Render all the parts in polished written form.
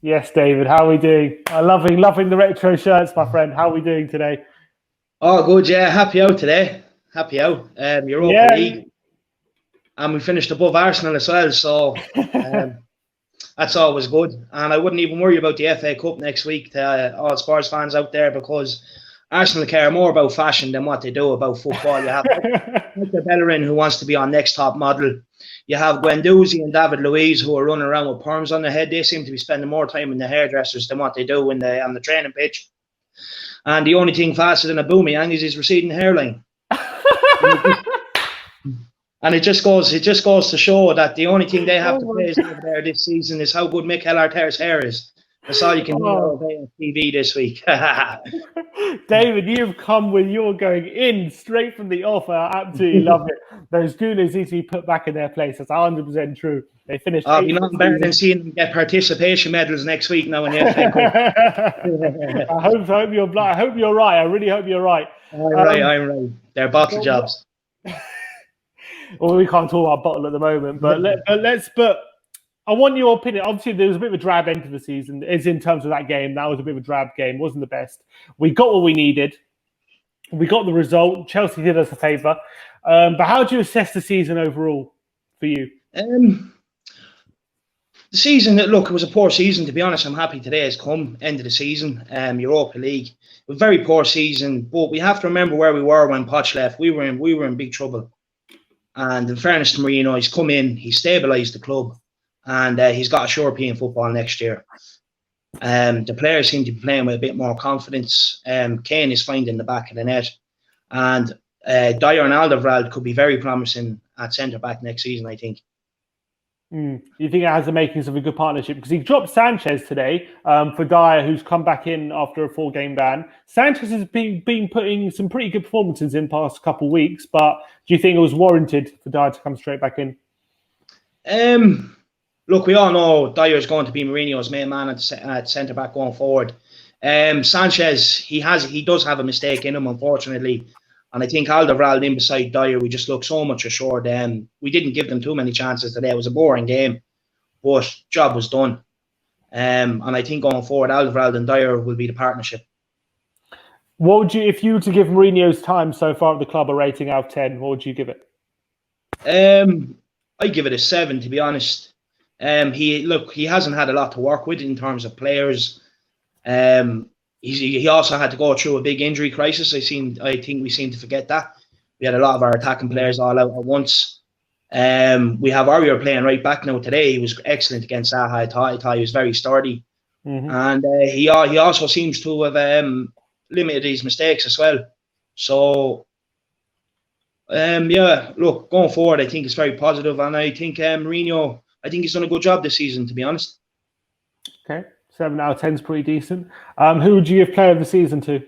Yes, David, how are we doing? Loving the retro shirts, my friend. How are we doing today? Oh, good, yeah. Happy out today. Happy out. Europa League. And we finished above Arsenal as well, so that's always good. And I wouldn't even worry about the FA Cup next week to all Spurs fans out there, because Arsenal care more about fashion than what they do about football. You have Michael Bellerin, who wants to be on Next Top Model. You have Guendouzi and David Luiz, who are running around with perms on their head. They seem to be spending more time in the hairdressers than what they do on the training pitch. And the only thing faster than a Aubameyang is his receding hairline. And it just goes to show that the only thing they have to praise over there this season is how good Mikel Arteta's hair is. That's all you can do on TV this week. David, you've come with your going in straight from the off. I absolutely love it. Those Gooners need to be put back in their place. That's 100% true. They finished. I'll be nothing better than seeing them get participation medals next week now in the FA Cup. I hope you're right. I really hope you're right. I'm right. They're bottle jobs. Well, we can't talk about bottle at the moment, but But I want your opinion. Obviously, there was a bit of a drab end to the season. Is in terms of that game. That was a bit of a drab game. Wasn't the best. We got what we needed. We got the result. Chelsea did us a favour. But how do you assess the season overall for you? The season, look, it was a poor season, to be honest. I'm happy today has come, end of the season, Europa League. A very poor season, but we have to remember where we were when Poch left. We were in big trouble. And in fairness to Mourinho, he's come in, he's stabilised the club, and he's got us European football next year. The players seem to be playing with a bit more confidence. Kane is finding the back of the net. And Dyer and Alderweireld could be very promising at centre-back next season, I think. You think it has the makings of a good partnership? Because he dropped Sanchez today for Dyer, who's come back in after a 4-game ban. Sanchez has been putting some pretty good performances in the past couple of weeks, but do you think it was warranted for Dyer to come straight back in? Look, we all know Dyer is going to be Mourinho's main man at centre-back going forward. Sanchez, he does have a mistake in him, unfortunately. And I think Alderweireld in beside Dyer, we just look so much assured. We didn't give them too many chances today. It was a boring game, but job was done. And I think going forward, Alderweireld and Dyer will be the partnership. What would you, if you were to give Mourinho's time so far at the club a rating out of 10, what would you give it? I'd give it a 7, to be honest. He hasn't had a lot to work with in terms of players. He also had to go through a big injury crisis. I think we seem to forget that. We had a lot of our attacking players all out at once. We have Aurier playing right back now today. He was excellent against Zaha. I thought he was very sturdy. And he also seems to have limited his mistakes as well. So, look, going forward, I think it's very positive. And I think Mourinho, I think he's done a good job this season, to be honest. Okay. 7 out of 10 is pretty decent. Who would you give player of the season to?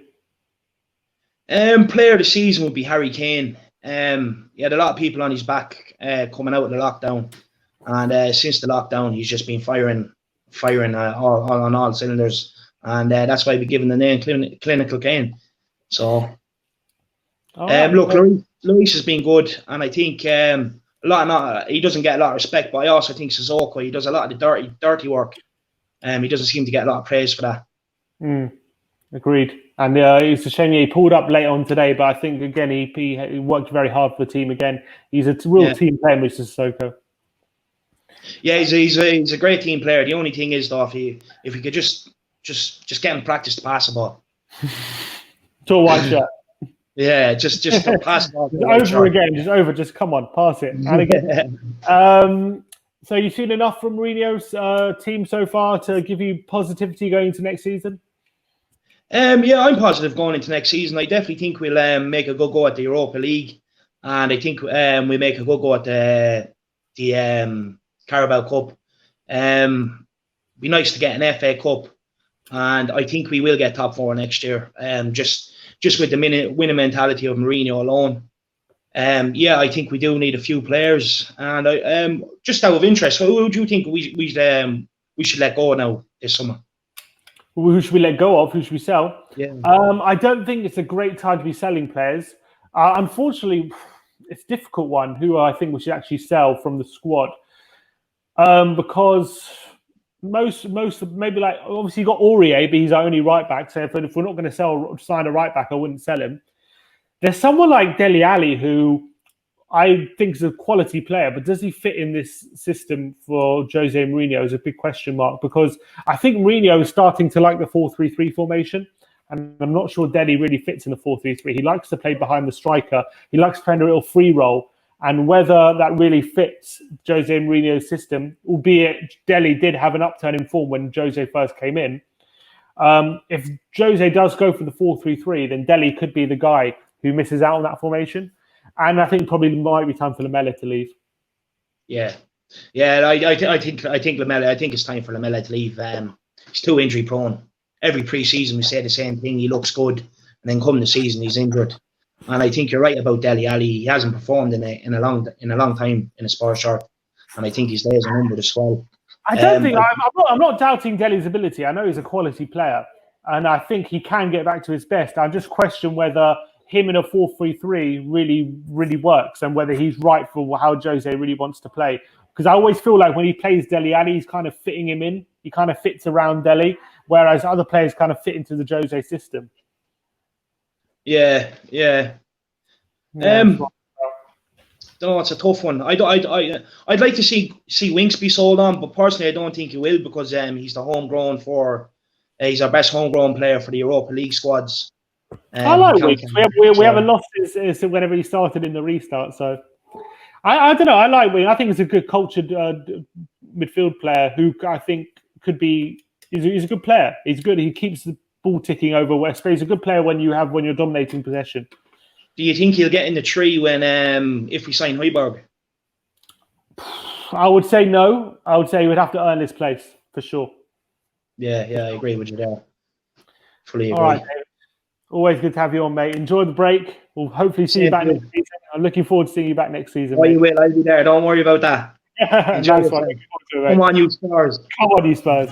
Player of the season would be Harry Kane. He had a lot of people on his back coming out of the lockdown. And since the lockdown, he's just been firing on all cylinders. And that's why we're given the name Clinical Kane. So, look, Luis has been good. And I think he doesn't get a lot of respect, but I also think Sissoko, he does a lot of the dirty work. He doesn't seem to get a lot of praise for that. Agreed. And it's a shame he pulled up late on today, but I think, again, he worked very hard for the team again. He's a real team player, Mr. Sissoko. Yeah, he's a great team player. The only thing is, though, if we could just get him practice to pass the ball. To a white shirt. Yeah, just pass the ball. Just come on, pass it. And again. So you've seen enough from Mourinho's team so far to give you positivity going into next season? Yeah, I'm positive going into next season. I definitely think we'll make a good go at the Europa League, and I think we make a good go at the Carabao Cup. Be nice to get an FA Cup, and I think we will get top 4 next year. Just with the winning mentality of Mourinho alone. I think we do need a few players, and just out of interest, who do you think we should let go now this summer? Who should we let go of? Who should we sell? Yeah. I don't think it's a great time to be selling players. Unfortunately, it's a difficult one. Who I think we should actually sell from the squad, because most maybe like obviously you got Aurier, but he's our only right back. So if we're not going to sign a right back, I wouldn't sell him. There's someone like Dele Alli who I think is a quality player, but does he fit in this system for Jose Mourinho is a big question mark, because I think Mourinho is starting to like the 4-3-3 formation, and I'm not sure Dele really fits in the 4-3-3. He likes to play behind the striker. He likes playing a little free role, and whether that really fits Jose Mourinho's system, albeit Dele did have an upturn in form when Jose first came in. If Jose does go for the 4-3-3, then Dele could be the guy who misses out on that formation. And I think probably might be time for Lamela to leave. Yeah, I think Lamela. I think it's time for Lamela to leave. He's too injury prone. Every pre-season we say the same thing. He looks good, and then come the season he's injured. And I think you're right about Dele Alli. He hasn't performed in a long time in a Spurs shirt, and I think his days are numbered as well. I don't think I'm not doubting Dele's ability. I know he's a quality player, and I think he can get back to his best. I just question whether him in a 4-3-3 really works, and whether he's right for how Jose really wants to play. Because I always feel like when he plays Dele Alli, he's kind of fitting him in. He kind of fits around Dele, whereas other players kind of fit into the Jose system. Yeah. No, it's a tough one. I'd like to see Winks be sold on, but personally, I don't think he will, because he's the homegrown he's our best homegrown player for the Europa League squads. I like Winks. We haven't lost since whenever he started in the restart. So I don't know. I like Winks. I think he's a good cultured midfield player who I think could be. He's a good player. He's good. He keeps the ball ticking over. West. But he's a good player when you're dominating possession. Do you think he'll get in the tree when if we sign Højbjerg? I would say no. I would say he would have to earn his place for sure. Yeah, I agree with you there. Fully agree. All right, David. Always good to have you on, mate. Enjoy the break. We'll hopefully see you back next season. I'm looking forward to seeing you back next season. Oh, you will. I'll be there. Don't worry about that. Nice one. Come on, you Spurs. Come on, you Spurs.